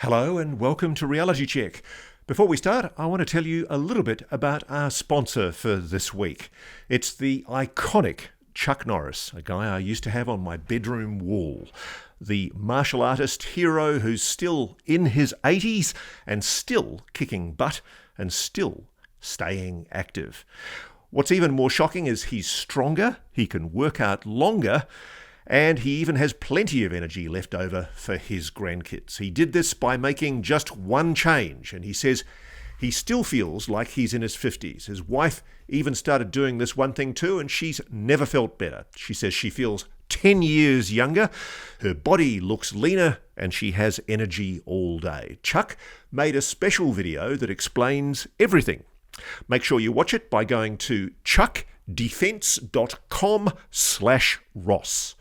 Hello and welcome to Reality Check. Before we start, I want to tell you a little bit about our sponsor for this week. It's the iconic Chuck Norris, a guy I used to have on my bedroom wall. The martial artist hero who's still in his 80s and still kicking butt and still staying active. What's even more shocking is he's stronger, he can work out longer, and he even has plenty of energy left over for his grandkids. He did this by making just one change, and he says he still feels like he's in his 50s. His wife even started doing this one thing too, and she's never felt better. She says she feels 10 years younger, her body looks leaner, and she has energy all day. Chuck made a special video that explains everything. Make sure you watch it by going to chuckdefense.com/Ross.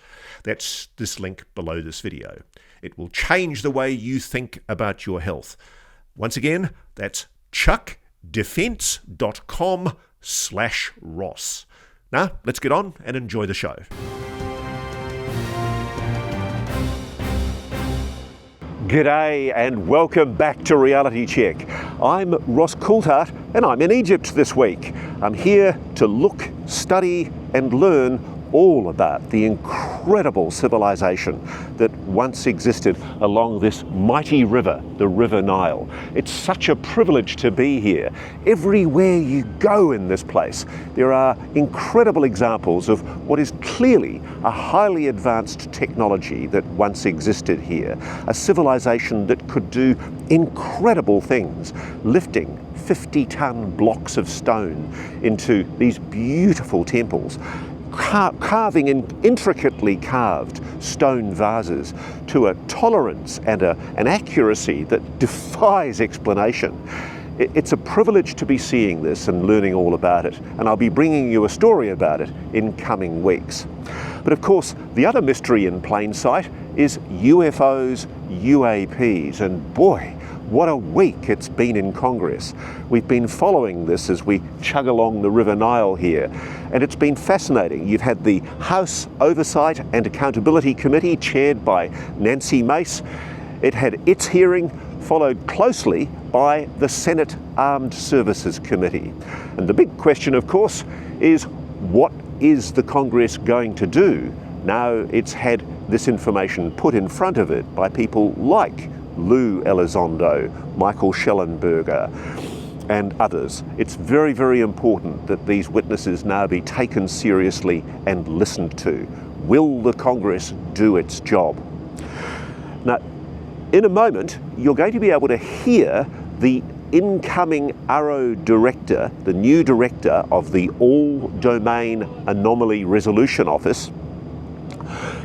That's this link below this video. It will change the way you think about your health. Once again, that's chuckdefense.com/Ross. Now, let's get on and enjoy the show. G'day and welcome back to Reality Check. I'm Ross Coulthart and I'm in Egypt this week. I'm here to look, study and learn all about the incredible civilization that once existed along this mighty river, the River Nile. It's such a privilege to be here. Everywhere you go in this place, there are incredible examples of what is clearly a highly advanced technology that once existed here, a civilization that could do incredible things, lifting 50-ton blocks of stone into these beautiful temples, carving in intricately carved stone vases to a tolerance and an accuracy that defies explanation. It's a privilege to be seeing this and learning all about it, and I'll be bringing you a story about it in coming weeks. But of course, the other mystery in plain sight is UFOs, UAPs, and boy, what a week it's been in Congress. We've been following this as we chug along the River Nile here, and it's been fascinating. You've had the House Oversight and Accountability Committee chaired by Nancy Mace. It had its hearing followed closely by the Senate Armed Services Committee. And the big question, of course, is what is the Congress going to do now it's had this information put in front of it by people like Lou Elizondo, Michael Schellenberger, and others. It's very, very important that these witnesses now be taken seriously and listened to. Will the Congress do its job? Now, in a moment, you're going to be able to hear the incoming AARO director, the new director of the All-Domain Anomaly Resolution Office.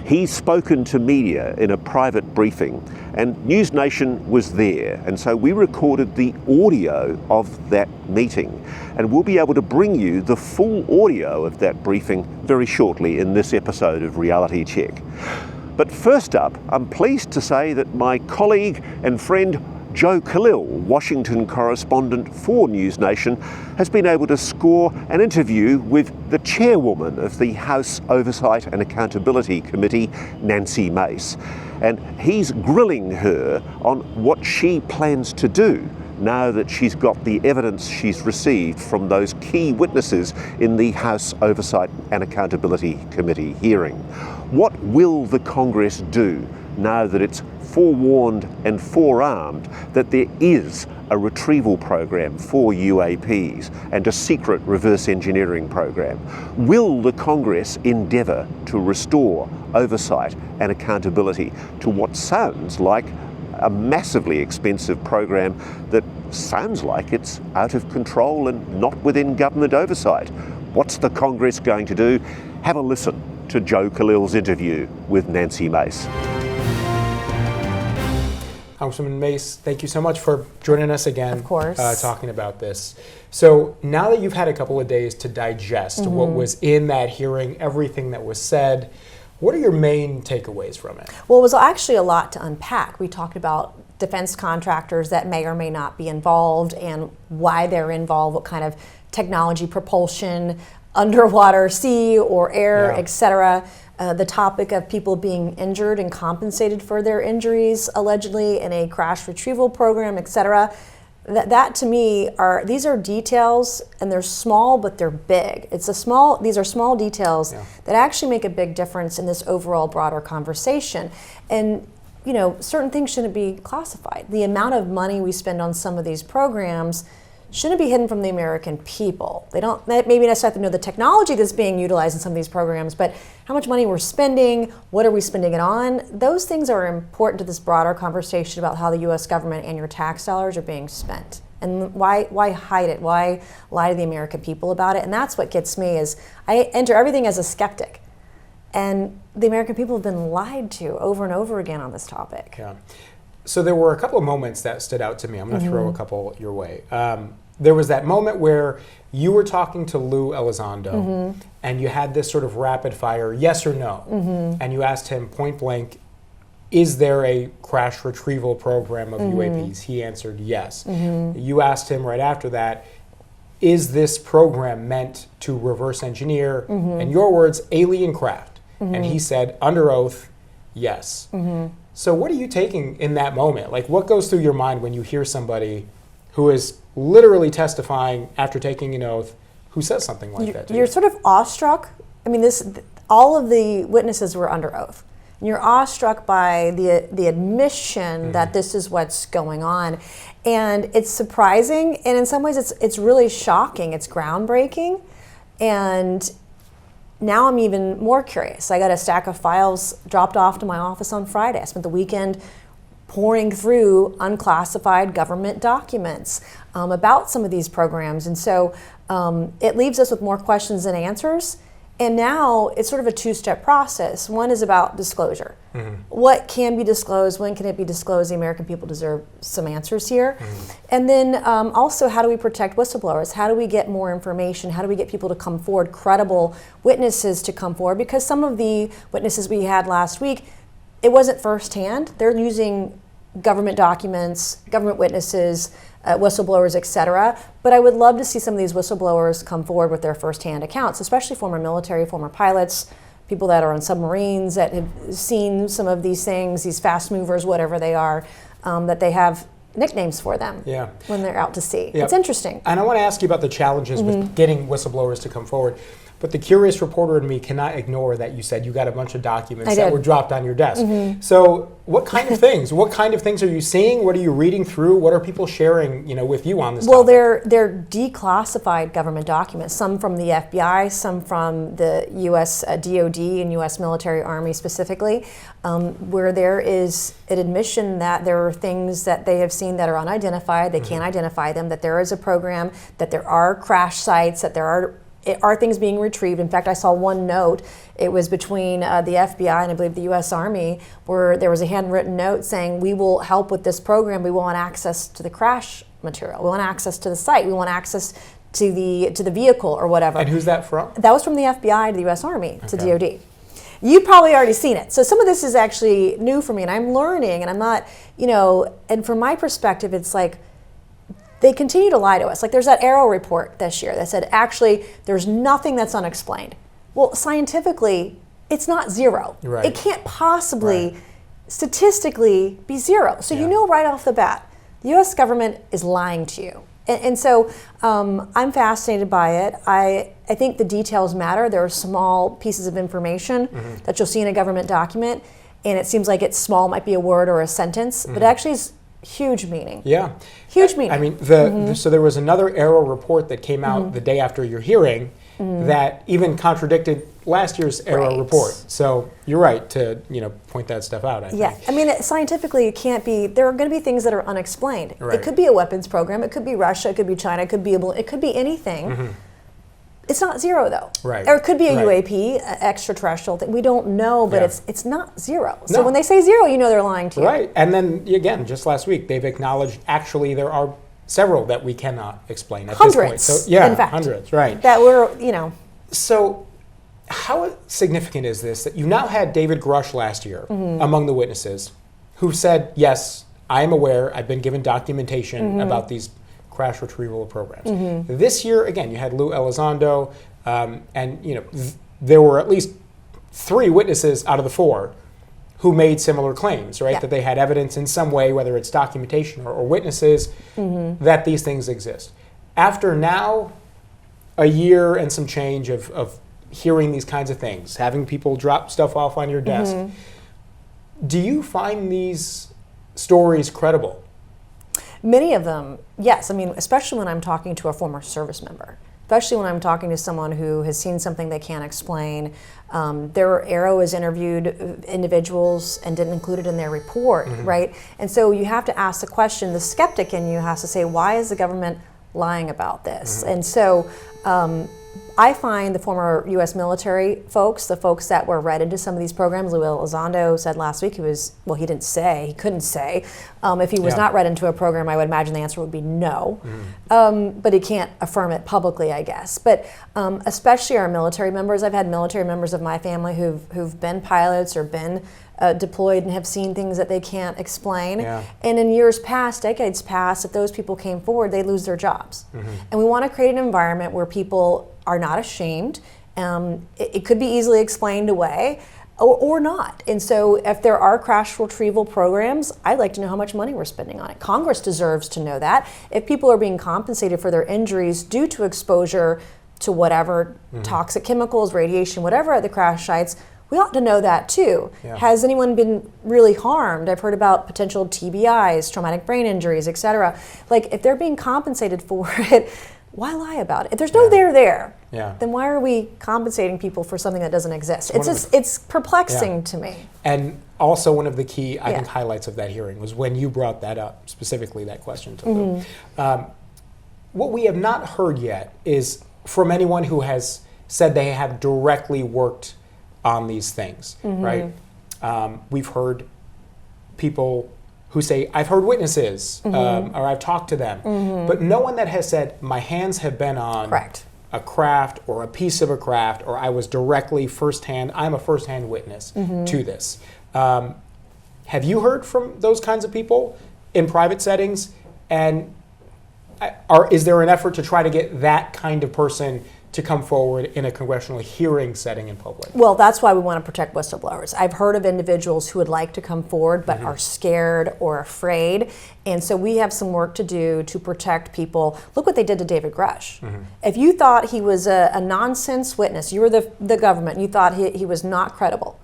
He's spoken to media in a private briefing, and NewsNation was there, and so we recorded the audio of that meeting, and we'll be able to bring you the full audio of that briefing very shortly in this episode of Reality Check. But first up, I'm pleased to say that my colleague and friend Joe Khalil, Washington correspondent for NewsNation, has been able to score an interview with the chairwoman of the House Oversight and Accountability Committee, Nancy Mace. And he's grilling her on what she plans to do now that she's got the evidence she's received from those key witnesses in the House Oversight and Accountability Committee hearing. What will the Congress do now that it's forewarned and forearmed that there is a retrieval program for UAPs and a secret reverse engineering program? Will the Congress endeavour to restore oversight and accountability to what sounds like a massively expensive program that sounds like it's out of control and not within government oversight? What's the Congress going to do? Have a listen to Joe Khalil's interview with Nancy Mace. Congresswoman Mace, thank you so much for joining us again. Of course. Talking about this. So now that you've had a couple of days to digest what was in that hearing, everything that was said, what are your main takeaways from it? Well, it was actually a lot to unpack. We talked about defense contractors that may or may not be involved and why they're involved, what kind of technology propulsion, underwater, sea or air, Yeah. etc. The topic of people being injured and compensated for their injuries, allegedly in a crash retrieval program, etc. That to me these are details, and they're small, but they're big. These are small details that actually make a big difference in this overall broader conversation. And certain things shouldn't be classified. The amount of money we spend on some of these programs shouldn't be hidden from the American people. They don't maybe necessarily have to know the technology that's being utilized in some of these programs, but how much money we're spending, what are we spending it on? Those things are important to this broader conversation about how the U.S. government and your tax dollars are being spent. And why hide it? Why lie to the American people about it? And that's what gets me is I enter everything as a skeptic. And the American people have been lied to over and over again on this topic. Yeah. So there were a couple of moments that stood out to me. I'm going to throw a couple your way. There was that moment where you were talking to Lou Elizondo, and you had this sort of rapid fire yes or no, and you asked him point blank, is there a crash retrieval program of UAPs? He answered yes. You asked him right after that, is this program meant to reverse engineer, in your words, alien craft? And he said, under oath, yes. So what are you taking in that moment? Like, what goes through your mind when you hear somebody who is literally testifying after taking an oath who says something like that to you? You're sort of awestruck. I mean, all of the witnesses were under oath. And you're awestruck by the admission that this is what's going on. And it's surprising, and in some ways it's really shocking. It's groundbreaking. And now I'm even more curious. I got a stack of files dropped off to my office on Friday. I spent the weekend pouring through unclassified government documents about some of these programs. And so it leaves us with more questions than answers. And now it's sort of a two-step process. One is about disclosure. What can be disclosed? When can it be disclosed? The American people deserve some answers here. And then also, how do we protect whistleblowers? How do we get more information? How do we get people to come forward, credible witnesses to come forward? Because some of the witnesses we had last week, it wasn't firsthand. They're using government documents, government witnesses, whistleblowers, etc. But I would love to see some of these whistleblowers come forward with their firsthand accounts, especially former military, former pilots, people that are on submarines that have seen some of these things, these fast movers, whatever they are, that they have nicknames for them when they're out to sea. It's interesting. And I want to ask you about the challenges with getting whistleblowers to come forward. But the curious reporter in me cannot ignore that you said you got a bunch of documents that were dropped on your desk. So what kind of things? What kind of things are you seeing? What are you reading through? What are people sharing, with you on this topic? Well, they're declassified government documents, some from the FBI, some from the U.S. DOD and U.S. military army specifically, where there is an admission that there are things that they have seen that are unidentified, they can't identify them, that there is a program, that there are crash sites, that there are things being retrieved. In fact, I saw one note. It was between the FBI and I believe the U.S. Army, where there was a handwritten note saying, we will help with this program. We want access to the crash material. We want access to the site. We want access to the vehicle or whatever. And who's that from? That was from the FBI to the U.S. Army to DOD. You've probably already seen it. So some of this is actually new for me, and I'm learning, and I'm not, and from my perspective, it's like, they continue to lie to us. Like there's that AARO report this year that said, actually, there's nothing that's unexplained. Well, scientifically, it's not zero. Right. It can't possibly statistically be zero. So you know right off the bat, the U.S. government is lying to you. And so I'm fascinated by it. I think the details matter. There are small pieces of information that you'll see in a government document, and it seems like it's small, might be a word or a sentence, but actually it's huge meaning. Yeah. Huge meaning. I mean, so there was another AARO report that came out the day after your hearing that even contradicted last year's AARO report. So you're right to, point that stuff out, I think. I mean, scientifically, it can't be, there are going to be things that are unexplained. Right. It could be a weapons program, it could be Russia, it could be China, it could be anything. It's not zero, though. Right. Or it could be a UAP, extraterrestrial thing. We don't know, but it's not zero. So No. when they say zero, they're lying to you. Right. And then, again, just last week, they've acknowledged actually there are several that we cannot explain at this point. Hundreds, So, in fact. hundreds, right. That we're, So how significant is this that you now had David Grush last year among the witnesses who said, yes, I am aware, I've been given documentation about these crash retrieval programs. This year, again, you had Lou Elizondo, And there were at least 3 witnesses out of the 4 who made similar claims, right? Yeah. That they had evidence in some way, whether it's documentation or witnesses, that these things exist. After now a year and some change of hearing these kinds of things, having people drop stuff off on your desk, do you find these stories credible? Many of them, yes. I mean, especially when I'm talking to a former service member, especially when I'm talking to someone who has seen something they can't explain. AARO has interviewed individuals and didn't include it in their report, right? And so you have to ask the question, the skeptic in you has to say, why is the government lying about this? And so I find the former U.S. military folks, the folks that were read into some of these programs, Lou Elizondo said last week he couldn't say, if he was not read into a program, I would imagine the answer would be no. But he can't affirm it publicly, I guess. But especially our military members, I've had military members of my family who've been pilots or been deployed and have seen things that they can't explain. Yeah. And in years past, decades past, if those people came forward, they'd lose their jobs. And we want to create an environment where people are not ashamed. It could be easily explained away or not. And so if there are crash retrieval programs, I'd like to know how much money we're spending on it. Congress deserves to know that. If people are being compensated for their injuries due to exposure to whatever toxic chemicals, radiation, whatever at the crash sites, we ought to know that too. Yeah. Has anyone been really harmed? I've heard about potential TBIs, traumatic brain injuries, et cetera. Like, if they're being compensated for it, why lie about it? If there's no there, then why are we compensating people for something that doesn't exist? It's perplexing to me. And also one of the key, I think, highlights of that hearing was when you brought that up, specifically that question to Lou. What we have not heard yet is from anyone who has said they have directly worked on these things, right? We've heard people who say, I've heard witnesses, or I've talked to them, but no one that has said, my hands have been on a craft or a piece of a craft, or I was directly I'm a firsthand witness to this. Have you heard from those kinds of people in private settings? And is there an effort to try to get that kind of person to come forward in a congressional hearing setting in public? Well, that's why we want to protect whistleblowers. I've heard of individuals who would like to come forward but are scared or afraid. And so we have some work to do to protect people. Look what they did to David Grush. If you thought he was a nonsense witness, you were the government, you thought he was not credible,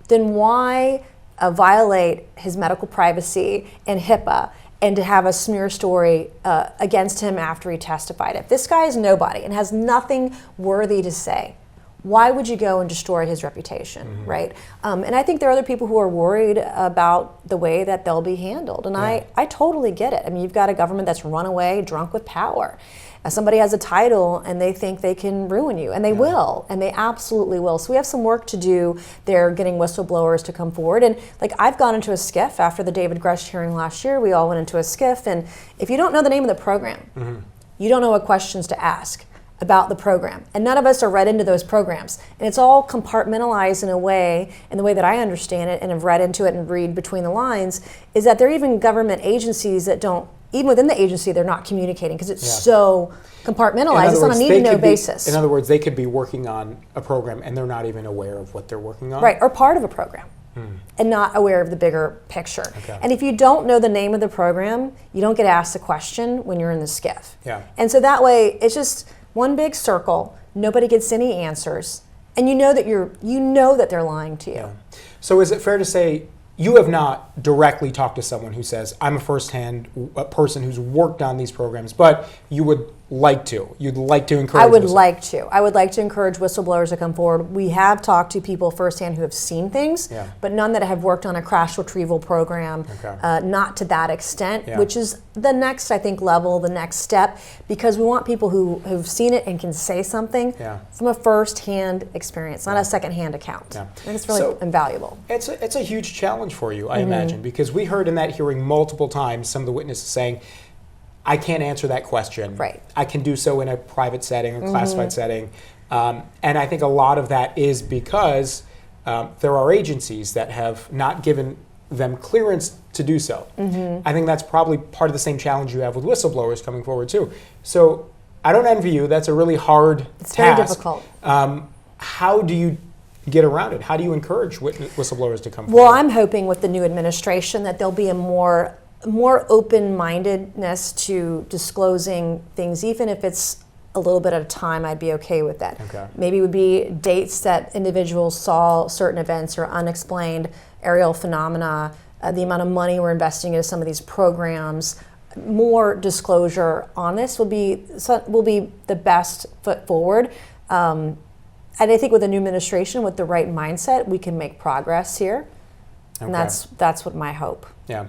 then why violate his medical privacy and HIPAA and to have a smear story against him after he testified? If this guy is nobody and has nothing worthy to say, why would you go and destroy his reputation, right? And I think there are other people who are worried about the way that they'll be handled. And I totally get it. I mean, you've got a government that's run away, drunk with power. Somebody has a title and they think they can ruin you, and they will, and they absolutely will. So we have some work to do there, getting whistleblowers to come forward. And like, I've gone into a SCIF after the David Grush hearing last year. We all went into a SCIF, and if you don't know the name of the program, you don't know what questions to ask about the program. And none of us are read into those programs. And it's all compartmentalized in a way, in the way that I understand it and have read into it and read between the lines, is that there are even government agencies that don't, even within the agency, they're not communicating because it's so compartmentalized. It's on a need-to-know basis. In other words, they could be working on a program and they're not even aware of what they're working on? Right, or part of a program and not aware of the bigger picture. And if you don't know the name of the program, you don't get asked a question when you're in the SCIF. And so that way, it's just one big circle, nobody gets any answers, and you know that they're lying to you. So is it fair to say you have not directly talked to someone who says, I'm a firsthand person who's worked on these programs, but you would like to? You'd like to encourage? I would like to encourage whistleblowers to come forward. We have talked to people firsthand who have seen things, but none that have worked on a crash retrieval program, not to that extent, which is the next, I think, level, the next step, because we want people who have seen it and can say something from a first-hand experience, not a second-hand account. I think it's really invaluable. It's a huge challenge for you, I imagine, because we heard in that hearing multiple times some of the witnesses saying, I can't answer that question. I can do so in a private setting or classified setting. And I think a lot of that is because there are agencies that have not given them clearance to do so. I think that's probably part of the same challenge you have with whistleblowers coming forward too. So I don't envy you. That's a really hard It's task. very difficult. How do you get around it? How do you encourage whistleblowers to come Well, forward? I'm hoping with the new administration that there'll be a more open-mindedness to disclosing things, even if it's a little bit at a time. I'd be okay with that. Okay. Maybe it would be dates that individuals saw certain events or unexplained aerial phenomena, the amount of money we're investing into some of these programs. More disclosure on this will be the best foot forward. And I think with a new administration, with the right mindset, we can make progress here. And Okay. that's what my hope. Yeah.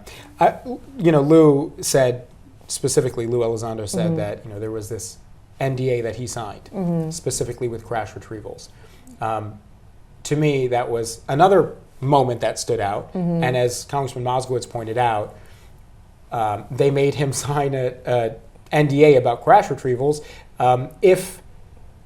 Lou said, specifically, Lou Elizondo said that, there was this NDA that he signed, specifically with crash retrievals. To me, that was another moment that stood out. And as Congressman Moskowitz pointed out, they made him sign a NDA about crash retrievals. If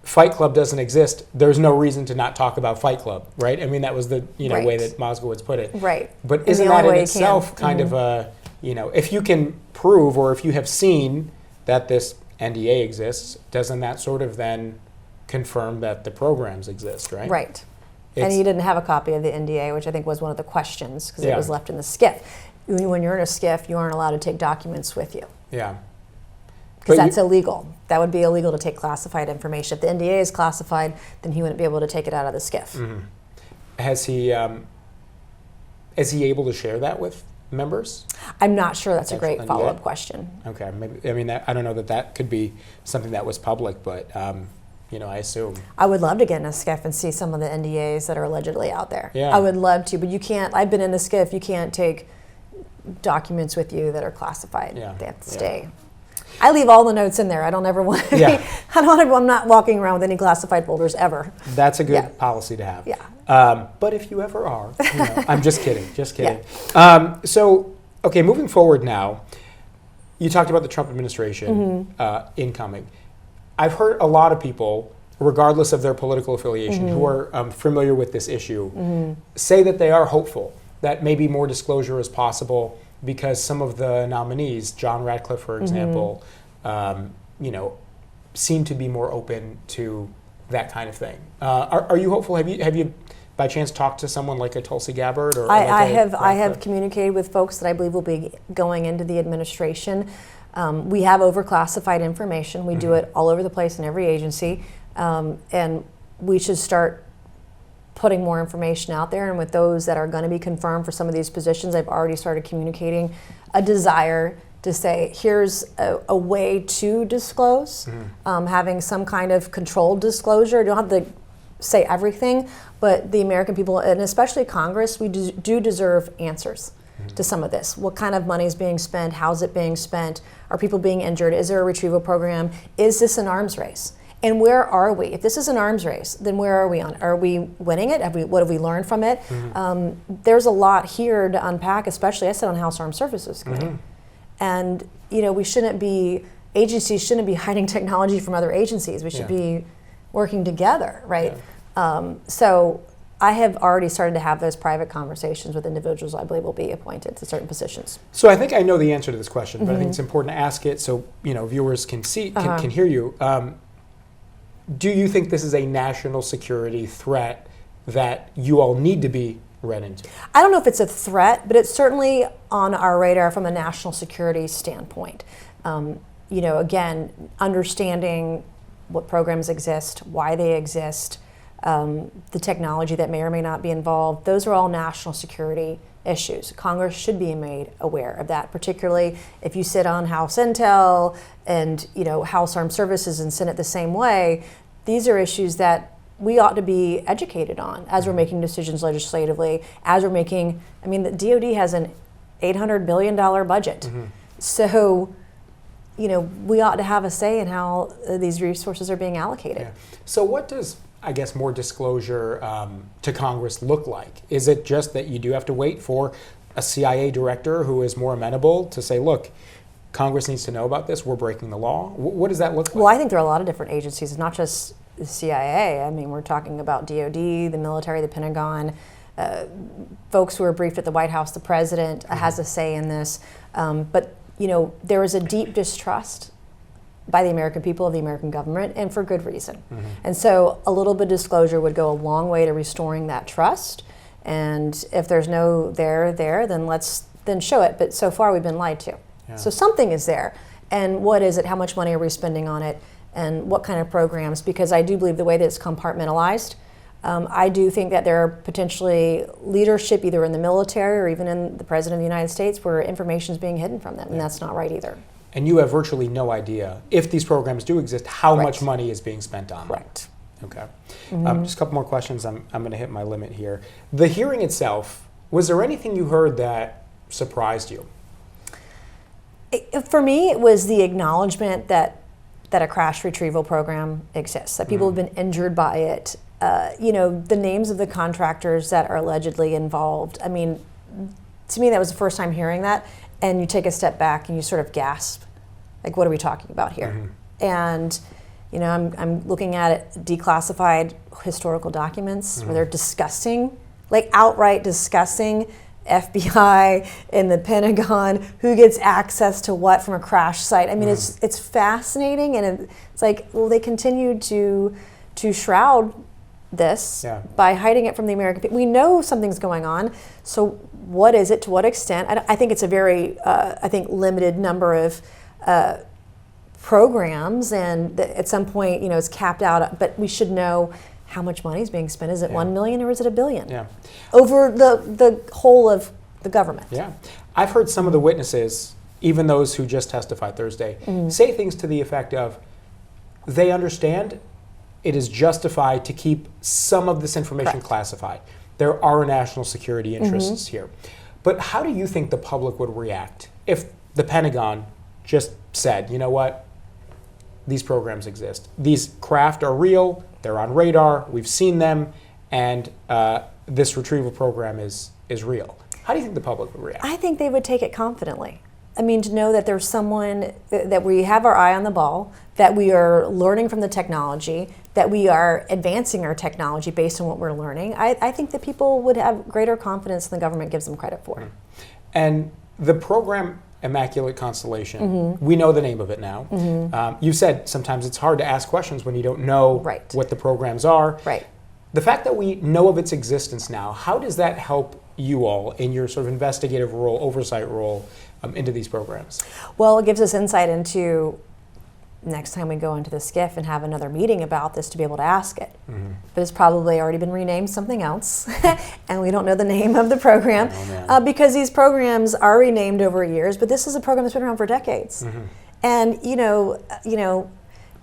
Fight Club doesn't exist, there's no reason to not talk about Fight Club, right? I mean, that was the Right. way that Moskowitz put it. Right. But And isn't the that only in way you itself can. kind of a, if you can prove or if you have seen that this NDA exists, doesn't that sort of then confirm that the programs exist, right? Right. And It's- you didn't have a copy of the NDA, which I think was one of the questions, because Yeah. it was left in the skiff. When you're in a skiff, you aren't allowed to take documents with you, Yeah. because But that's illegal. That would be illegal to take classified information. If the NDA is classified, then he wouldn't be able to take it out of the skiff. Is he able to share that with members? I'm not sure. That's a That's great NDA. follow-up question. Okay, maybe. I mean, I don't know that could be something that was public, but I assume. I would love to get in a skiff and see some of the NDAs that are allegedly out there. Yeah. I would love to, but you can't. I've been in a skiff. You can't take documents with you that are classified. Yeah. They have to Yeah. stay. I leave all the notes in there. I don't ever want. Yeah. I'm not walking around with any classified folders ever. That's a good Yeah. policy to have. Yeah. But if you ever are, I'm just kidding. Just kidding. Okay, moving forward now, you talked about the Trump administration incoming. I've heard a lot of people, regardless of their political affiliation, who are familiar with this issue, say that they are hopeful that maybe more disclosure is possible because some of the nominees, John Ratcliffe, for example, seem to be more open to that kind of thing. Are you hopeful? Have you by chance talked to someone like a Tulsi Gabbard? Or I have Ratcliffe? communicated with folks that I believe will be going into the administration. We have overclassified information. We do it all over the place in every agency, and we should start putting more information out there. And with those that are going to be confirmed for some of these positions, I've already started communicating a desire to say, here's a way to disclose, having some kind of controlled disclosure. You don't have to say everything, but the American people, and especially Congress, we do deserve answers to some of this. What kind of money is being spent? How's it being spent? Are people being injured? Is there a retrieval program? Is this an arms race? And where are we? If this is an arms race, then where are we on? Are we winning it? What have we learned from it? There's a lot here to unpack, especially I sit on House Armed Services Committee. And agencies shouldn't be hiding technology from other agencies. We should be working together, right? Yeah. So I have already started to have those private conversations with individuals I believe will be appointed to certain positions. So I think I know the answer to this question, but I think it's important to ask it so viewers can see, can hear you. Do you think this is a national security threat that you all need to be read into? I don't know if it's a threat, but it's certainly on our radar from a national security standpoint. Again, understanding what programs exist, why they exist, the technology that may or may not be involved, those are all national security issues. Congress should be made aware of that, particularly if you sit on House Intel and House Armed Services and Senate the same way. These are issues that we ought to be educated on as we're making decisions legislatively, as we're making, the DoD has an $800 billion budget. So, we ought to have a say in how these resources are being allocated. Yeah. So what does, I guess, more disclosure to Congress look like? Is it just that you do have to wait for a CIA director who is more amenable to say, look, Congress needs to know about this, we're breaking the law? What does that look like? Well, I think there are a lot of different agencies. It's not just the CIA. We're talking about DoD, the military, the Pentagon, folks who are briefed at the White House. The president has a say in this. But there is a deep distrust by the American people of the American government, and for good reason. And so a little bit of disclosure would go a long way to restoring that trust. And if there's no there, then show it. But so far we've been lied to. Yeah. So something is there. And what is it? How much money are we spending on it? And what kind of programs? Because I do believe the way that it's compartmentalized, I do think that there are potentially leadership either in the military or even in the President of the United States where information is being hidden from them, and that's not right either. And you have virtually no idea, if these programs do exist, how much money is being spent on them. Correct. Okay. Just a couple more questions. I'm going to hit my limit here. The hearing itself, was there anything you heard that surprised you? For me, it was the acknowledgement that a crash retrieval program exists, that people have been injured by it. The names of the contractors that are allegedly involved. I mean, to me, that was the first time hearing that, and you take a step back and you sort of gasp, like, what are we talking about here? And I'm looking at it, declassified historical documents where they're discussing, like outright discussing FBI and the Pentagon, who gets access to what from a crash site. I mean, it's fascinating, and it's like, well, they continue to shroud this by hiding it from the American people. We know something's going on, so what is it? To what extent? I think it's a very, limited number of programs, and at some point, it's capped out. But we should know how much money is being spent. Is it 1 million or is it $1 billion? Over the whole of the government. Yeah, I've heard some of the witnesses, even those who just testified Thursday, say things to the effect of, they understand it is justified to keep some of this information classified. There are national security interests here. But how do you think the public would react if the Pentagon just said, you know what, these programs exist. These craft are real, they're on radar, we've seen them, and this retrieval program is real. How do you think the public would react? I think they would take it confidently. I mean, to know that there's someone, that we have our eye on the ball, that we are learning from the technology, that we are advancing our technology based on what we're learning. I think that people would have greater confidence than the government gives them credit for. And the program Immaculate Constellation, we know the name of it now. You said sometimes it's hard to ask questions when you don't know what the programs are. The fact that we know of its existence now, how does that help you all in your sort of investigative role, oversight role into these programs? Well, it gives us insight into next time we go into the SCIF and have another meeting about this to be able to ask it. But it's probably already been renamed something else, and we don't know the name of the program because these programs are renamed over years. But this is a program that's been around for decades, and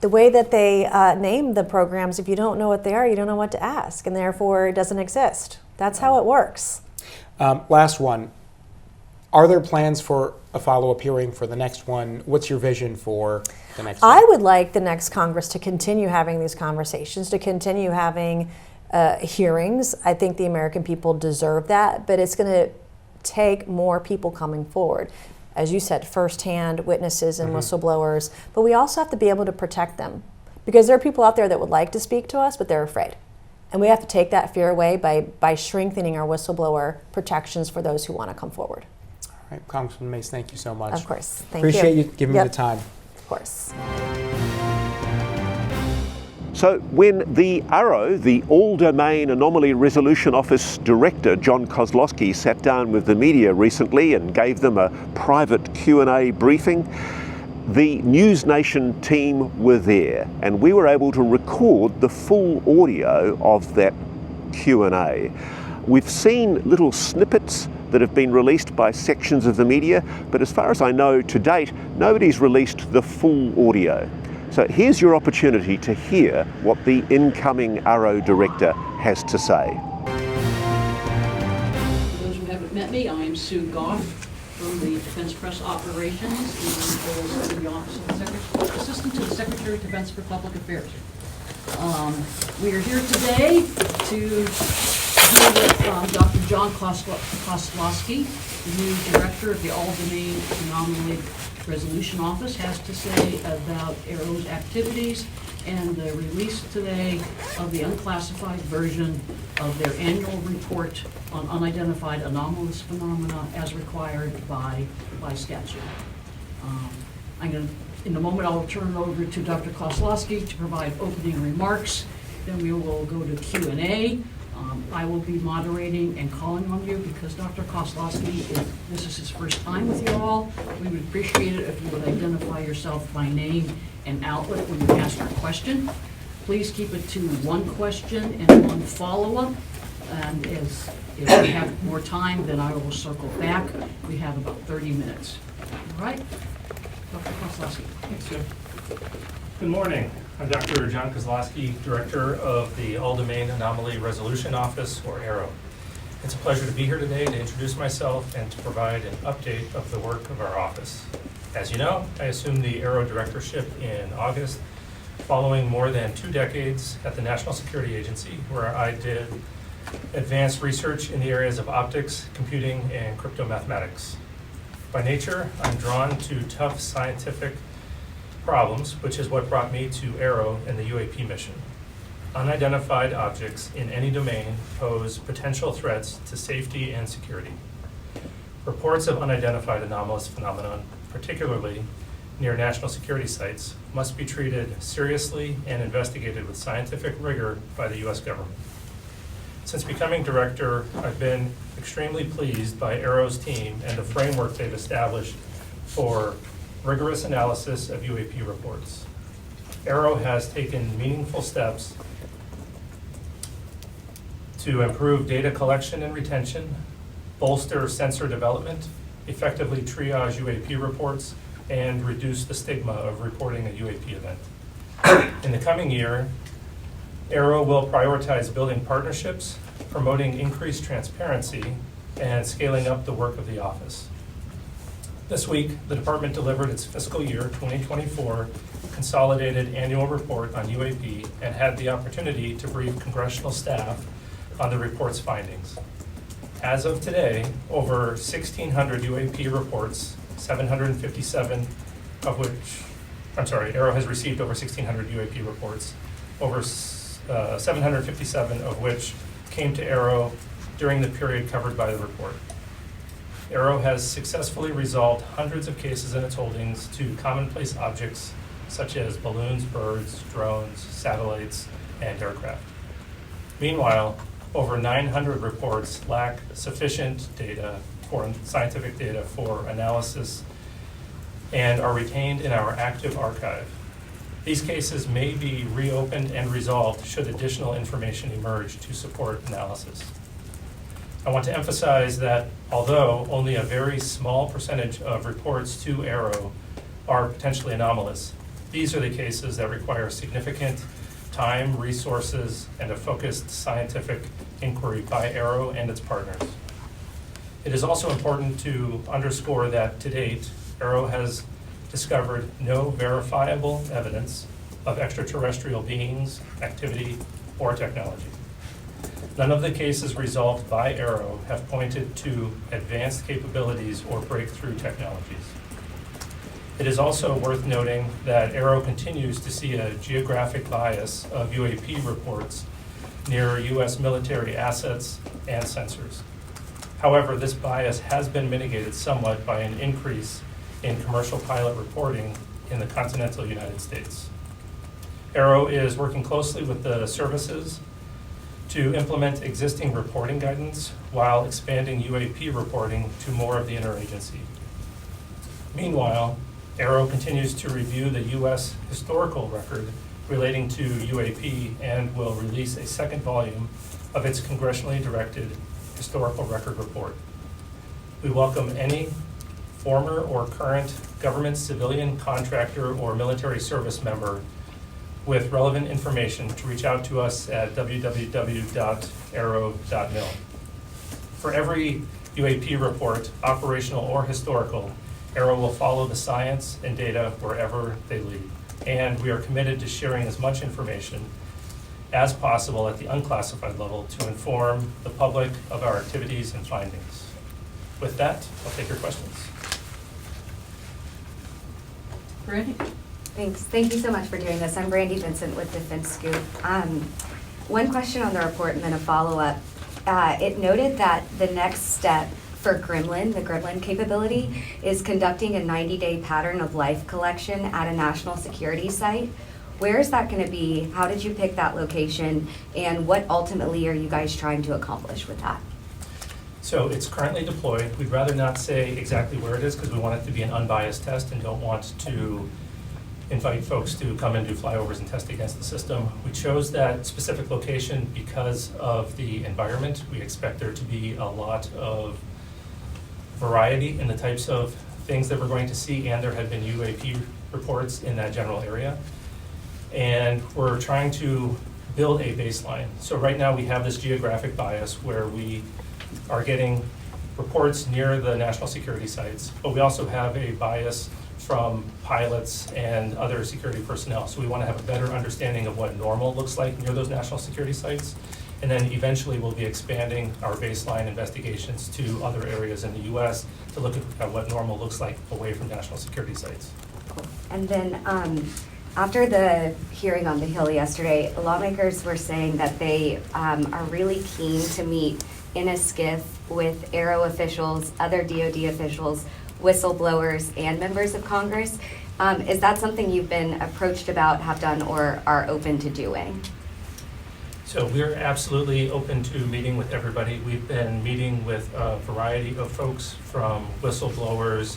the way that they name the programs, if you don't know what they are, you don't know what to ask, and therefore it doesn't exist. That's how it works. Last one. Are there plans for a follow-up hearing for the next one? What's your vision for the next one? I would like the next Congress to continue having these conversations, to continue having hearings. I think the American people deserve that, but it's going to take more people coming forward. As you said, firsthand witnesses and whistleblowers, but we also have to be able to protect them because there are people out there that would like to speak to us, but they're afraid. And we have to take that fear away by strengthening our whistleblower protections for those who want to come forward. All right, Congressman Mace, thank you so much. Of course, thank you. Appreciate you giving me the time. Of course. So when the AARO, the All-Domain Anomaly Resolution Office Director, Joe Kosloski, sat down with the media recently and gave them a private Q&A briefing, the NewsNation team were there, and we were able to record the full audio of that Q&A. We've seen little snippets that have been released by sections of the media, but as far as I know to date, nobody's released the full audio. So here's your opportunity to hear what the incoming AARO director has to say. For those who haven't met me, I am Sue Goff from the Defense Press Operations in the Office of the Assistant to the Secretary of Defense for Public Affairs. We are here today to hear what Dr. Joe Kosloski, the new director of the All-Domain Anomaly Resolution Office, has to say about AARO's activities and the release today of the unclassified version of their annual report on unidentified anomalous phenomena as required by statute. I'm going to In a moment, I'll turn it over to Dr. Kosloski to provide opening remarks. Then we will go to Q&A. I will be moderating and calling on you because Dr. Kosloski, if this is his first time with you all, we would appreciate it if you would identify yourself by name and outlet when you ask your question. Please keep it to one question and one follow-up. And if we have more time, then I will circle back. We have about 30 minutes. All right? Dr. Kosloski. Thanks, Jim. Good morning. I'm Dr. John Kosloski, Director of the All-Domain Anomaly Resolution Office, or AARO. It's a pleasure to be here today to introduce myself and to provide an update of the work of our office. As you know, I assumed the AARO directorship in August, following more than 2 decades at the National Security Agency, where I did advanced research in the areas of optics, computing, and cryptomathematics. By nature, I'm drawn to tough scientific problems, which is what brought me to AARO and the UAP mission. Unidentified objects in any domain pose potential threats to safety and security. Reports of unidentified anomalous phenomena, particularly near national security sites, must be treated seriously and investigated with scientific rigor by the U.S. government. Since becoming director, I've been extremely pleased by AARO's team and the framework they've established for rigorous analysis of UAP reports. AARO has taken meaningful steps to improve data collection and retention, bolster sensor development, effectively triage UAP reports, and reduce the stigma of reporting a UAP event. In the coming year, AARO will prioritize building partnerships, promoting increased transparency, and scaling up the work of the office. This week, the department delivered its fiscal year 2024 consolidated annual report on UAP and had the opportunity to brief congressional staff on the report's findings. As of today, over 1,600 UAP reports, 757 of which, AARO has received over 1,600 UAP reports, over 757 of which came to AARO during the period covered by the report. AARO has successfully resolved hundreds of cases in its holdings to commonplace objects such as balloons, birds, drones, satellites, and aircraft. Meanwhile, over 900 reports lack sufficient data for scientific data for analysis and are retained in our active archive. These cases may be reopened and resolved should additional information emerge to support analysis. I want to emphasize that although only a very small percentage of reports to AARO are potentially anomalous, these are the cases that require significant time, resources, and a focused scientific inquiry by AARO and its partners. It is also important to underscore that to date, AARO has discovered no verifiable evidence of extraterrestrial beings, activity, or technology. None of the cases resolved by AARO have pointed to advanced capabilities or breakthrough technologies. It is also worth noting that AARO continues to see a geographic bias of UAP reports near U.S. military assets and sensors. However, this bias has been mitigated somewhat by an increase in commercial pilot reporting in the continental United States. AARO is working closely with the services to implement existing reporting guidance while expanding UAP reporting to more of the interagency. Meanwhile, AARO continues to review the U.S. historical record relating to UAP and will release a second volume of its congressionally directed historical record report. We welcome any former or current government civilian contractor or military service member with relevant information to reach out to us at www.aaro.mil. For every UAP report, operational or historical, AARO will follow the science and data wherever they lead. And we are committed to sharing as much information as possible at the unclassified level to inform the public of our activities and findings. With that, I'll take your questions. Brandy? Thanks. Thank you so much for doing this. I'm Brandy Vincent with Defense Scoop. One question on the report and then a follow-up. It noted that the next step for Gremlin, the Gremlin capability, is conducting a 90-day pattern of life collection at a national security site. Where is that going to be? How did you pick that location? And what ultimately are you guys trying to accomplish with that? So it's currently deployed. We'd rather not say exactly where it is because we want it to be an unbiased test and don't want to invite folks to come and do flyovers and test against the system. We chose that specific location because of the environment. We expect there to be a lot of variety in the types of things that we're going to see, and there have been UAP reports in that general area. And we're trying to build a baseline. So right now we have this geographic bias where we are getting reports near the national security sites, but we also have a bias from pilots and other security personnel. So we want to have a better understanding of what normal looks like near those national security sites. And then eventually we'll be expanding our baseline investigations to other areas in the US to look at what normal looks like away from national security sites. And then after the hearing on the Hill yesterday, lawmakers were saying that they are really keen to meet in a skiff with AARO officials, other DoD officials, whistleblowers, and members of Congress. Is that something you've been approached about, have done, or are open to doing? So we're absolutely open to meeting with everybody. We've been meeting with a variety of folks, from whistleblowers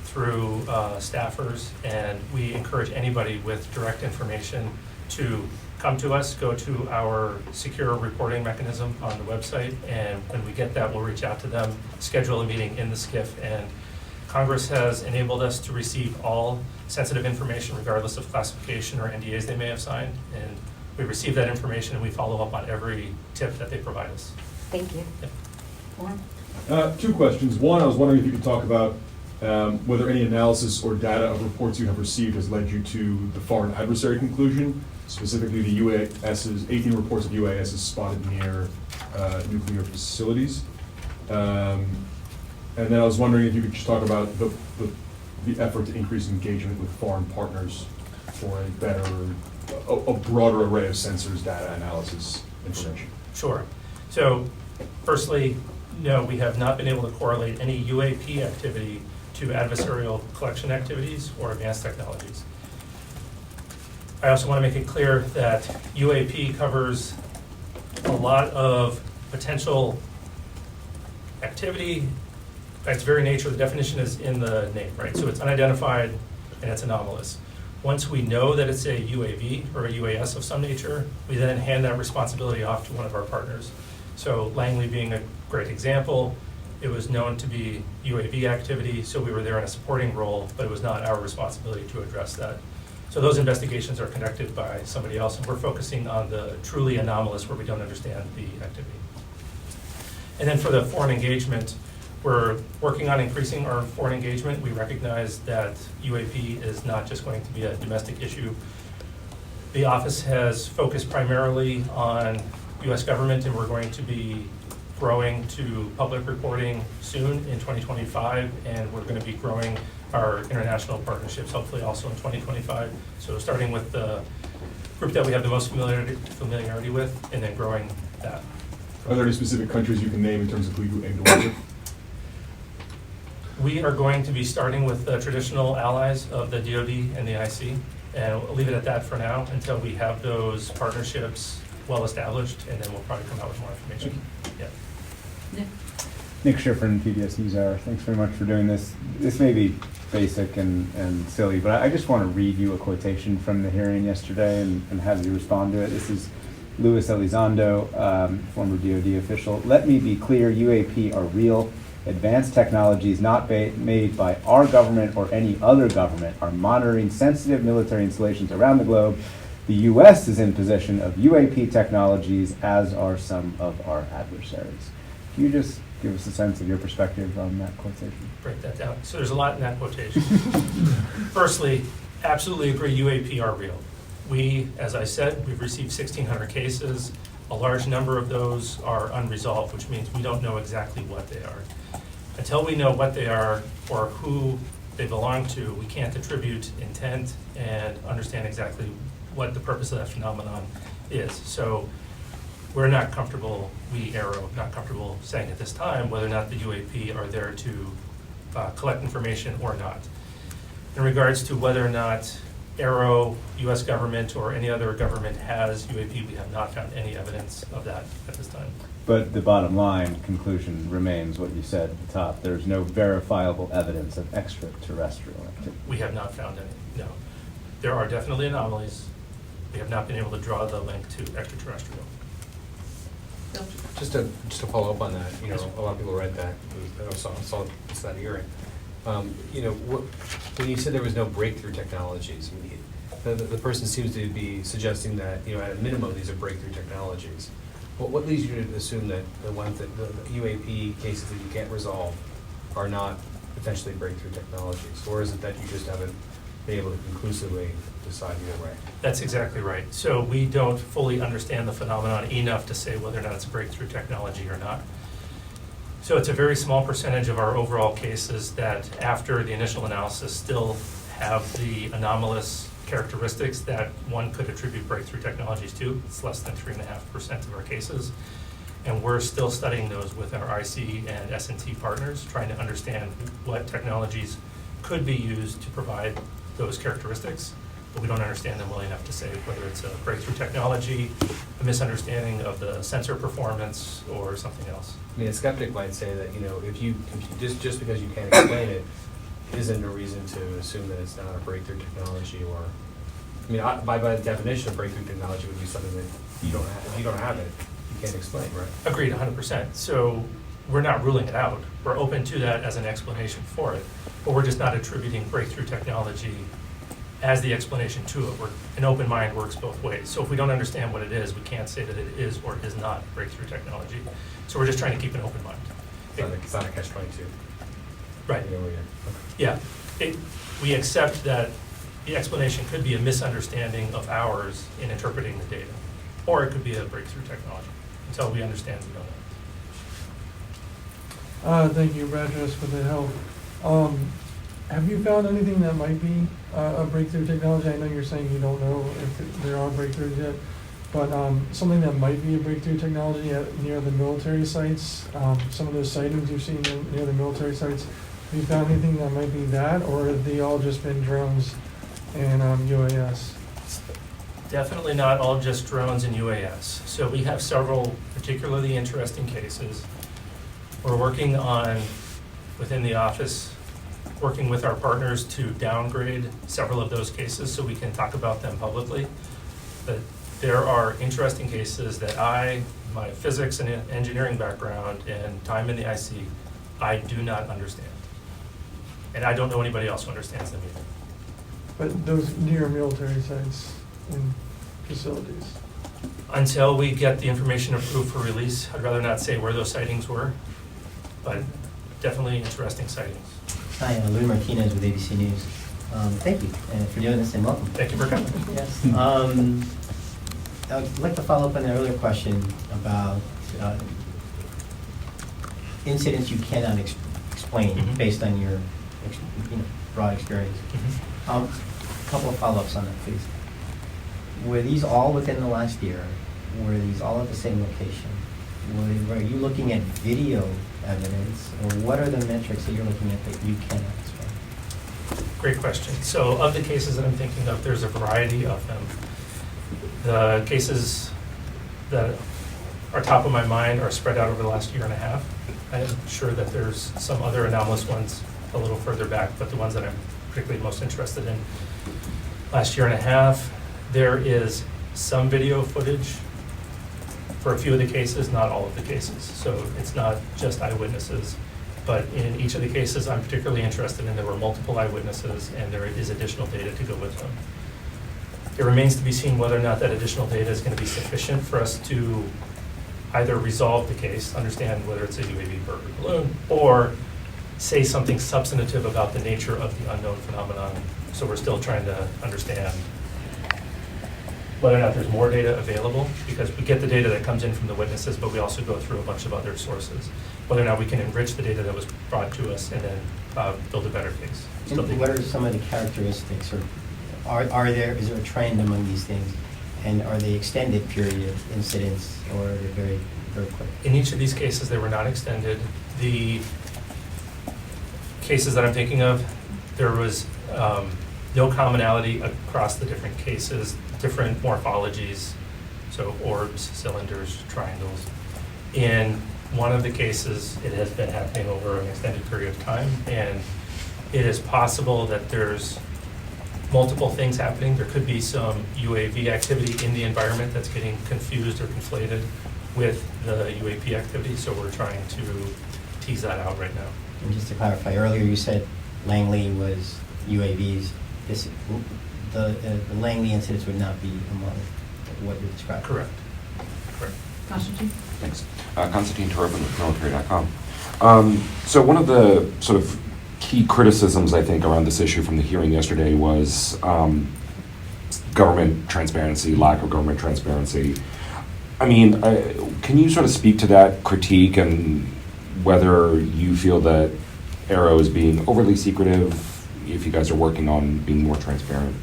through staffers, and we encourage anybody with direct information to come to us, go to our secure reporting mechanism on the website, and when we get that, we'll reach out to them, schedule a meeting in the skiff. And Congress has enabled us to receive all sensitive information regardless of classification or NDAs they may have signed, and we receive that information and we follow up on every tip that they provide us. Thank you. Yep. Two questions. One, I was wondering if you could talk about whether any analysis or data of reports you have received has led you to the foreign adversary conclusion, specifically the UAS's 18 reports of UAS's spotted near nuclear facilities. And then I was wondering if you could just talk about the effort to increase engagement with foreign partners for a better, a broader array of sensors, data analysis information. Sure. So firstly, no, we have not been able to correlate any UAP activity to adversarial collection activities or advanced technologies. I also want to make it clear that UAP covers a lot of potential activity. By its very nature, the definition is in the name, right? So it's unidentified and it's anomalous. Once we know that it's a UAV or a UAS of some nature, we then hand that responsibility off to one of our partners. So Langley being a great example, it was known to be UAV activity, so we were there in a supporting role, but it was not our responsibility to address that. So those investigations are conducted by somebody else, and we're focusing on the truly anomalous where we don't understand the activity. And then for the foreign engagement, we're working on increasing our foreign engagement. We recognize that UAP is not just going to be a domestic issue. The office has focused primarily on US government, and we're going to be growing to public reporting soon in 2025, and we're going to be growing our international partnerships hopefully also in 2025. So starting with the group that we have the most familiarity with, and then growing that. Are there any specific countries you can name in terms of who you aim to work with? We are going to be starting with the traditional allies of the DoD and the IC, and we'll leave it at that for now until we have those partnerships well established, and then we'll probably come out with more information. Yeah. Nick? Nick Schifrin, PBS NewsHour. Thanks very much for doing this. This may be basic and silly, but I just want to read you a quotation from the hearing yesterday and have you respond to it. This is Luis Elizondo, former DoD official. Let me be clear, UAP are real. Advanced technologies not made by our government or any other government are monitoring sensitive military installations around the globe. The U.S. is in possession of UAP technologies, as are some of our adversaries. Can you just give us a sense of your perspective on that quotation? Break that down. So there's a lot in that quotation. Firstly, absolutely agree UAP are real. We, as I said, we've received 1,600 cases. A large number of those are unresolved, which means we don't know exactly what they are. Until we know what they are or who they belong to, we can't attribute intent and understand exactly what the purpose of that phenomenon is. So we're not comfortable, we AARO, not comfortable saying at this time whether or not the UAP are there to collect information or not. In regards to whether or not AARO, U.S. government, or any other government has UAP, we have not found any evidence of that at this time. But the bottom line conclusion remains what you said at the top. There's no verifiable evidence of extraterrestrial activity. We have not found any, no. There are definitely anomalies. We have not been able to draw the link to extraterrestrial. Just to follow up on that, you know, a lot of people read that, saw that hearing. You know, when you said there was no breakthrough technologies, the person seems to be suggesting that, you know, at a minimum, these are breakthrough technologies. What leads you to assume that the ones that the UAP cases that you can't resolve are not potentially breakthrough technologies? Or is it that you just haven't been able to conclusively decide either way? That's exactly right. So we don't fully understand the phenomenon enough to say whether or not it's a breakthrough technology or not. So it's a very small percentage of our overall cases that after the initial analysis still have the anomalous characteristics that one could attribute breakthrough technologies to. It's less than 3.5% of our cases. And we're still studying those with our IC and S&T partners, trying to understand what technologies could be used to provide those characteristics, but we don't understand them well enough to say whether it's a breakthrough technology, a misunderstanding of the sensor performance, or something else. I mean, a skeptic might say that, you know, if you just because you can't explain it isn't a reason to assume that it's not a breakthrough technology. Or, I mean, by definition, breakthrough technology would be something that you don't have. If you don't have it, you can't explain, right? Agreed, 100%. So we're not ruling it out. We're open to that as an explanation for it, but we're just not attributing breakthrough technology as the explanation to it. An open mind works both ways. So if we don't understand what it is, we can't say that it is or is not breakthrough technology. So we're just trying to keep an open mind. It's not a catch-22. Right. Okay. Yeah. We accept that the explanation could be a misunderstanding of ours in interpreting the data, or it could be a breakthrough technology. Until we understand, we don't know. Thank you, Rajas, for the help. Have you found anything that might be a breakthrough technology? I know you're saying you don't know if there are breakthroughs yet, but something that might be a breakthrough technology near the military sites, some of those sightings you've seen near the military sites, have you found anything that might be that, or have they all just been drones and UAS? Definitely not all just drones and UAS. So we have several particularly interesting cases. We're working on, within the office, working with our partners to downgrade several of those cases so we can talk about them publicly. But there are interesting cases that my physics and engineering background and time in the IC, I do not understand. And I don't know anybody else who understands them either. But those near military sites and facilities? Until we get the information approved for release, I'd rather not say where those sightings were, but definitely interesting sightings. Hi, Louis Martinez with ABC News. Thank you for doing this and welcome. Thank you for coming. Yes. I'd like to follow up on the earlier question about incidents you cannot explain based on your broad experience. A couple of follow-ups on that, please. Were these all within the last year? Were these all at the same location? Were you looking at video evidence, or what are the metrics that you're looking at that you cannot explain? Great question. So of the cases that I'm thinking of, there's a variety of them. The cases that are top of my mind are spread out over the last year and a half. I'm sure that there's some other anomalous ones a little further back, but the ones that I'm particularly most interested in, last year and a half, there is some video footage for a few of the cases, not all of the cases. So it's not just eyewitnesses, but in each of the cases I'm particularly interested in, there were multiple eyewitnesses and there is additional data to go with them. It remains to be seen whether or not that additional data is going to be sufficient for us to either resolve the case, understand whether it's a UAV, bird, or balloon, or say something substantive about the nature of the unknown phenomenon. So we're still trying to understand whether or not there's more data available, because we get the data that comes in from the witnesses, but we also go through a bunch of other sources. Whether or not we can enrich the data that was brought to us and then build a better case. And what are some of the characteristics, or is there a trend among these things? And are they extended period incidents, or are they very, very quick? In each of these cases, they were not extended. The cases that I'm thinking of, there was no commonality across the different cases, different morphologies, so orbs, cylinders, triangles. In one of the cases, it has been happening over an extended period of time, and it is possible that there's multiple things happening. There could be some UAV activity in the environment that's getting confused or conflated with the UAP activity, so we're trying to tease that out right now. And just to clarify, earlier you said Langley was UAVs. The Langley incidents would not be among what you described? Correct. Correct. Constantine? Thanks. Constantine Turpin with military.com. So one of the sort of key criticisms, I think, around this issue from the hearing yesterday was government transparency, lack of government transparency. I mean, can you sort of speak to that critique and whether you feel that AARO is being overly secretive, if you guys are working on being more transparent,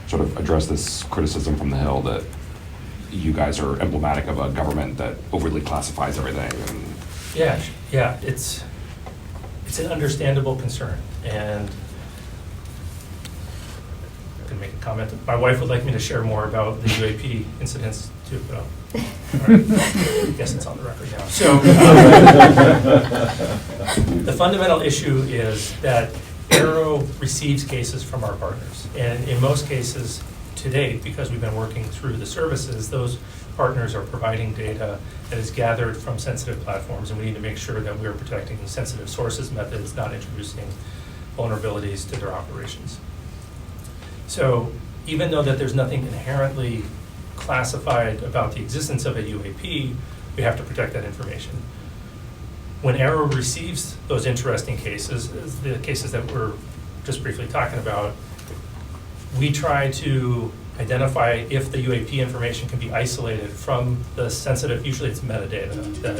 sort of address this criticism from the Hill that you guys are emblematic of a government that overly classifies everything? And Yeah, it's an understandable concern, and I can make a comment. My wife would like me to share more about the UAP incidents too, but I guess it's on the record now. So the fundamental issue is that AARO receives cases from our partners, and in most cases to date, because we've been working through the services, those partners are providing data that is gathered from sensitive platforms, and we need to make sure that we're protecting sensitive sources, methods, not introducing vulnerabilities to their operations. So even though that there's nothing inherently classified about the existence of a UAP, we have to protect that information. When AARO receives those interesting cases, the cases that we're just briefly talking about, we try to identify if the UAP information can be isolated from the sensitive, usually it's metadata that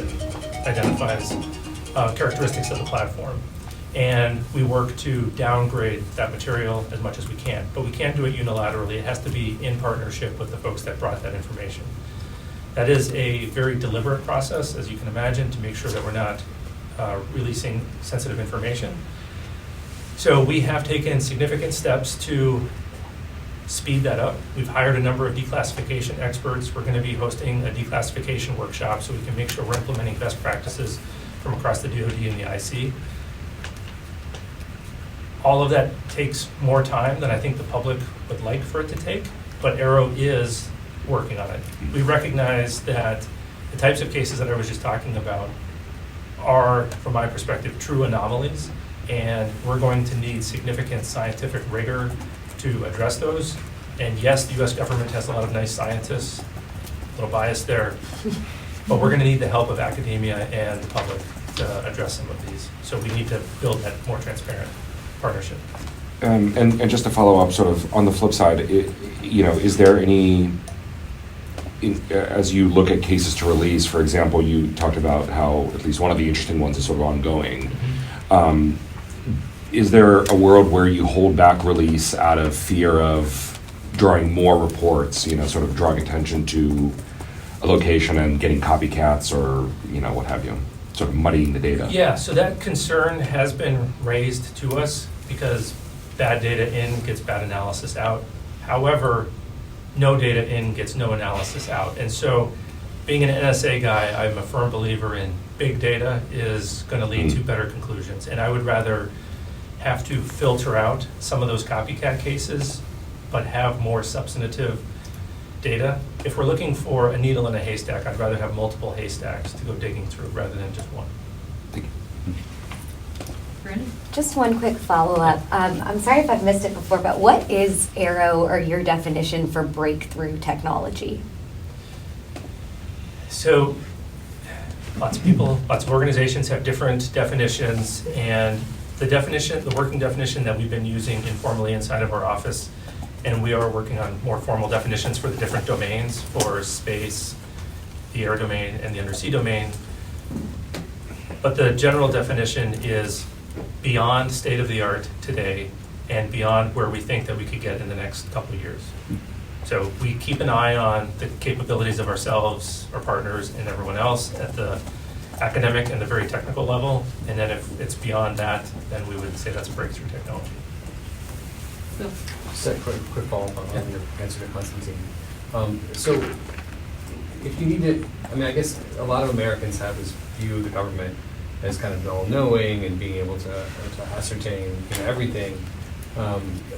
identifies characteristics of the platform. And we work to downgrade that material as much as we can. But we can't do it unilaterally. It has to be in partnership with the folks that brought that information. That is a very deliberate process, as you can imagine, to make sure that we're not releasing sensitive information. So we have taken significant steps to speed that up. We've hired a number of declassification experts. We're going to be hosting a declassification workshop so we can make sure we're implementing best practices from across the DoD and the IC. All of that takes more time than I think the public would like for it to take, but AARO is working on it. We recognize that the types of cases that I was just talking about are, from my perspective, true anomalies, and we're going to need significant scientific rigor to address those. And yes, the US government has a lot of nice scientists, a little biased there, but we're going to need the help of academia and the public to address some of these. So we need to build that more transparent partnership. And just to follow up, sort of on the flip side, is there any, as you look at cases to release, for example, you talked about how at least one of the interesting ones is sort of ongoing. Mm-hmm. Is there a world where you hold back release out of fear of drawing more reports, sort of drawing attention to a location and getting copycats or, what have you, sort of muddying the data? Yeah, so that concern has been raised to us because bad data in gets bad analysis out. However, no data in gets no analysis out. And so being an NSA guy, I'm a firm believer in big data is going to lead to better conclusions. And I would rather have to filter out some of those copycat cases, but have more substantive data. If we're looking for a needle in a haystack, I'd rather have multiple haystacks to go digging through rather than just one. Thank you. Brandon? Just one quick follow-up. I'm sorry if I've missed it before, but what is AARO, or your definition for breakthrough technology? So lots of people, lots of organizations have different definitions, and the working definition that we've been using informally inside of our office, and we are working on more formal definitions for the different domains, for space, the air domain, and the undersea domain. But the general definition is beyond state of the art today and beyond where we think that we could get in the next couple of years. So we keep an eye on the capabilities of ourselves, our partners, and everyone else at the academic and the very technical level. And then if it's beyond that, then we would say that's a breakthrough technology. Bill? Just a quick follow-up on your answer to Constantine. So if you need to, I mean, I guess a lot of Americans have this view of the government as kind of all-knowing and being able to ascertain everything.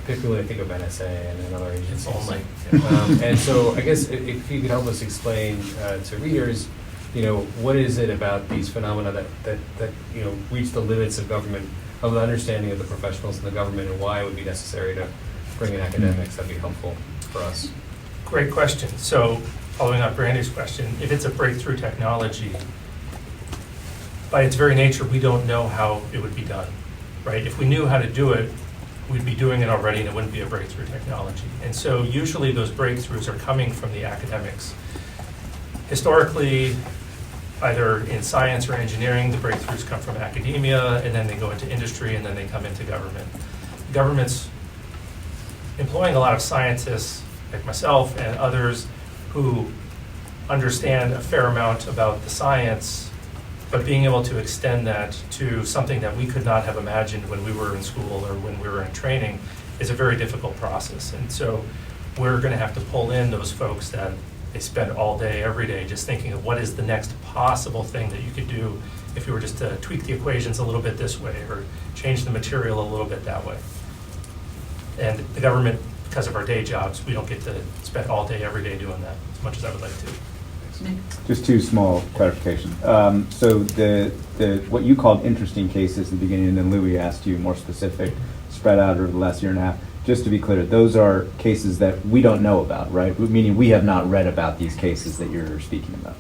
Particularly, I think of NSA and other agencies. And so, I guess if you could help us explain to readers, what is it about these phenomena that reach the limits of government, of the understanding of the professionals in the government, and why it would be necessary to bring in academics? That'd be helpful for us. Great question. So, following up Brandy's question, if it's a breakthrough technology, by its very nature, we don't know how it would be done, right? If we knew how to do it, we'd be doing it already and it wouldn't be a breakthrough technology. And so usually those breakthroughs are coming from the academics. Historically, either in science or engineering, the breakthroughs come from academia, and then they go into industry, and then they come into government. The government's employing a lot of scientists like myself and others who understand a fair amount about the science, but being able to extend that to something that we could not have imagined when we were in school or when we were in training is a very difficult process. And so we're going to have to pull in those folks that they spend all day, every day, just thinking of what is the next possible thing that you could do if you were just to tweak the equations a little bit this way or change the material a little bit that way. And the government, because of our day jobs, we don't get to spend all day, every day doing that as much as I would like to. Just two small clarifications. So the what you called interesting cases at the beginning, and then Louis asked you more specific, spread out over the last year and a half. Just to be clear, those are cases that we don't know about, right? Meaning we have not read about these cases that you're speaking about.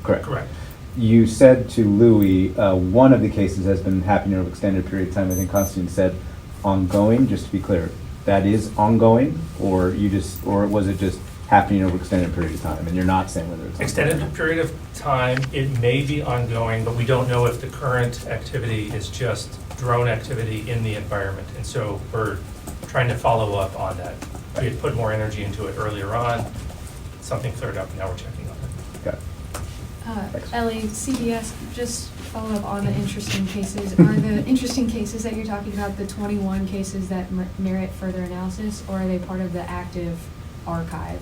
Correct. Correct. You said to Louis, one of the cases has been happening over an extended period of time. I think Constantine said ongoing. Just to be clear, that is ongoing, or was it just happening over an extended period of time, and you're not saying whether it's extended period of time, it may be ongoing, but we don't know if the current activity is just drone activity in the environment. And so we're trying to follow up on that. We had put more energy into it earlier on. Something cleared up, and now we're checking on it. Got it. Ellie, CBS, just follow up on the interesting cases. Are the interesting cases that you're talking about the 21 cases that merit further analysis, or are they part of the active archive?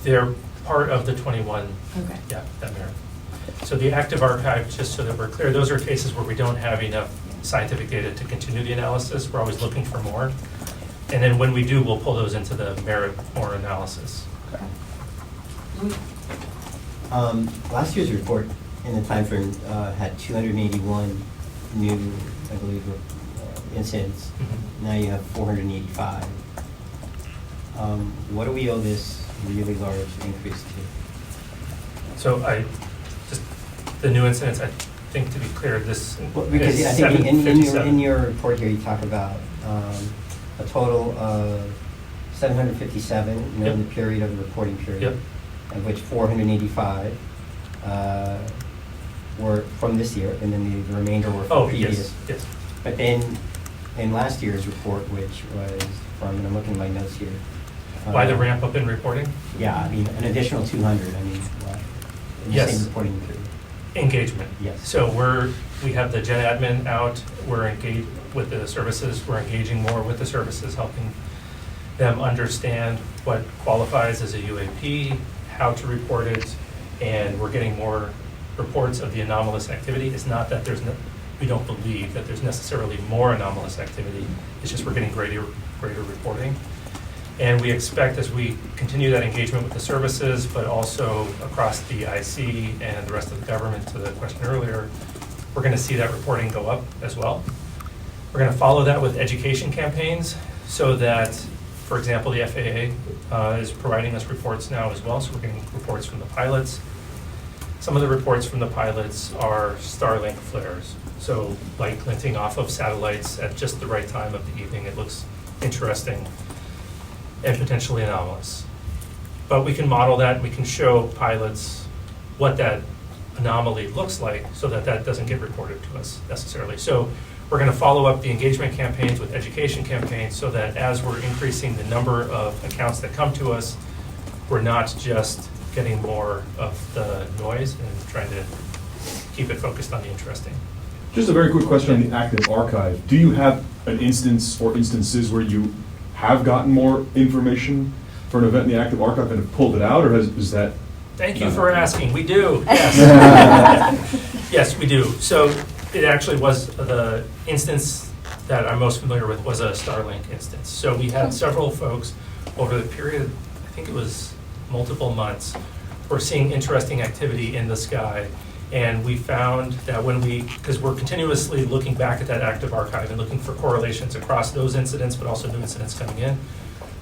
They're part of the 21, okay. Yeah, that merit. So the active archive, just so that we're clear, those are cases where we don't have enough scientific data to continue the analysis. We're always looking for more. And then when we do, we'll pull those into the merit more analysis. Louis? Last year's report in the time frame had 281 new, I believe, incidents. Mm-hmm. Now you have 485. What do we owe this really large increase to? So the new incidents, I think, to be clear, this because is I think in 757. your report here you talk about a total of 757 in the period of the reporting period, of which 485 were from this year, and then the remainder were from previous. Yes. But then in last year's report, which was from, and I'm looking at my notes here. Why the ramp up in reporting? Yeah, I mean, an additional 200, I mean, in the same reporting period. Engagement. Yes. So we have the Gen Admin out, we're engaged with the services, we're engaging more with the services, helping them understand what qualifies as a UAP, how to report it, and we're getting more reports of the anomalous activity. It's not that we don't believe that there's necessarily more anomalous activity, it's just we're getting greater reporting. And we expect, as we continue that engagement with the services, but also across the IC and the rest of the government, to the question earlier, we're going to see that reporting go up as well. We're going to follow that with education campaigns so that, for example, the FAA is providing us reports now as well, so we're getting reports from the pilots. Some of the reports from the pilots are Starlink flares, so light glinting off of satellites at just the right time of the evening. It looks interesting and potentially anomalous. But we can model that, we can show pilots what that anomaly looks like so that that doesn't get reported to us necessarily. So we're going to follow up the engagement campaigns with education campaigns so that as we're increasing the number of accounts that come to us, we're not just getting more of the noise and trying to keep it focused on the interesting. Just a very quick question on the active archive. Do you have an instance or instances where you have gotten more information for an event in the active archive and have pulled it out, or is that? Thank you for asking. We do, yes. Yes, we do. So it actually was the instance that I'm most familiar with was a Starlink instance. So we had several folks over the period, I think it was multiple months, were seeing interesting activity in the sky. And we found that because we're continuously looking back at that active archive and looking for correlations across those incidents, but also new incidents coming in,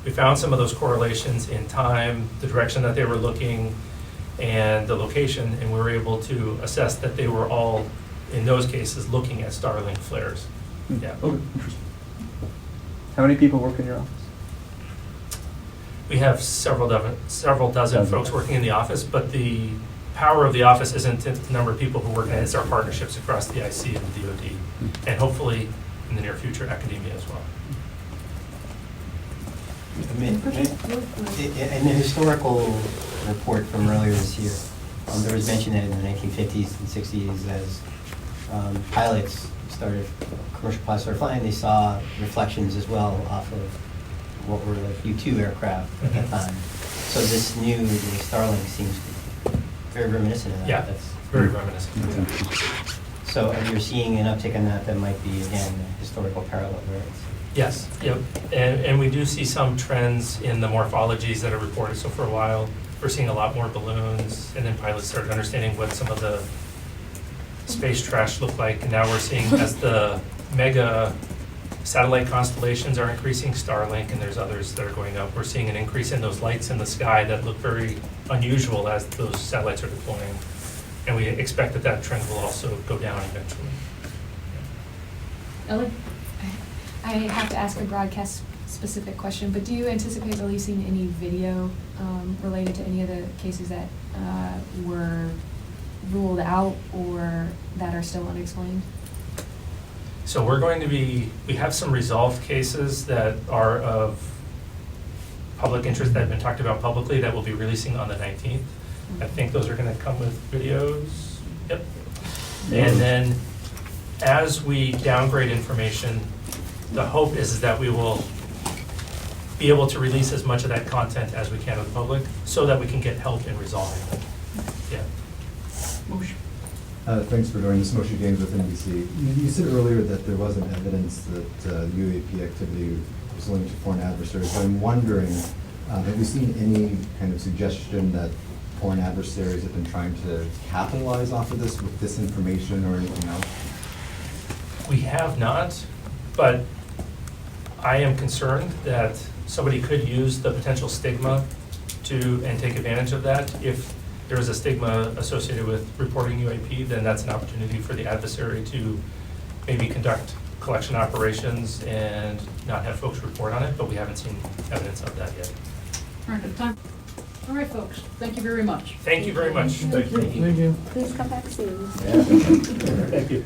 we found some of those correlations in time, the direction that they were looking, and the location, and we were able to assess that they were all, in those cases, looking at Starlink flares. Yeah. Okay, interesting. How many people work in your office? We have several dozen folks working in the office, but the power of the office isn't the number of people who work in it, it's our partnerships across the IC and the DoD, and hopefully in the near future, academia as well. In the historical report from earlier this year, there was mention that in the 1950s and 60s, as pilots started, commercial pilots started flying, they saw reflections as well off of what were like U-2 aircraft at that time. So this new Starlink seems very reminiscent of that. Yeah, that's very reminiscent. So you're seeing an uptick in that might be, again, a historical parallel, right? Yes, yep. And we do see some trends in the morphologies that are reported. So for a while, we're seeing a lot more balloons, and then pilots started understanding what some of the space trash looked like. And now we're seeing, as the mega satellite constellations are increasing, Starlink, and there's others that are going up, we're seeing an increase in those lights in the sky that look very unusual as those satellites are deploying. And we expect that that trend will also go down eventually. Ellie? I have to ask a broadcast-specific question, but do you anticipate releasing any video related to any of the cases that were ruled out or that are still unexplained? So we're going to we have some resolved cases that are of public interest that have been talked about publicly that we'll be releasing on the 19th. I think those are going to come with videos. Yep. And then as we downgrade information, the hope is that we will be able to release as much of that content as we can to the public so that we can get help in resolving it. Yeah. Moshe. Thanks for doing this. Moshe Games with NBC. You said earlier that there wasn't evidence that UAP activity was linked to foreign adversaries, but I'm wondering, have you seen any kind of suggestion that foreign adversaries have been trying to capitalize off of this with disinformation or anything else? We have not, but I am concerned that somebody could use the potential stigma and take advantage of that. If there is a stigma associated with reporting UAP, then that's an opportunity for the adversary to maybe conduct collection operations and not have folks report on it, but we haven't seen evidence of that yet. All right, time. All right, folks, thank you very much. Thank you very much. Thank you. Thank you. Please come back soon. Thank you.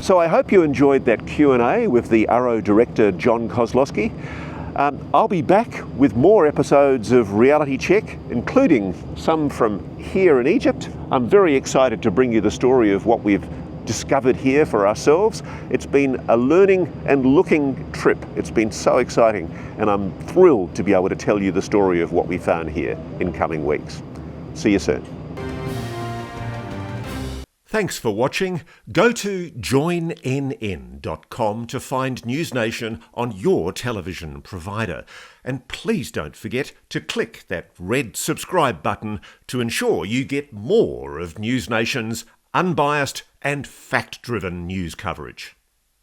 So I hope you enjoyed that Q&A with the AARO Director, John Kosloski. I'll be back with more episodes of Reality Check, including some from here in Egypt. I'm very excited to bring you the story of what we've discovered here for ourselves. It's been a learning and looking trip. It's been so exciting, and I'm thrilled to be able to tell you the story of what we found here in coming weeks. See you soon. Thanks for watching. Go to joinnn.com to find NewsNation on your television provider. And please don't forget to click that red subscribe button to ensure you get more of NewsNation's unbiased and fact-driven news coverage.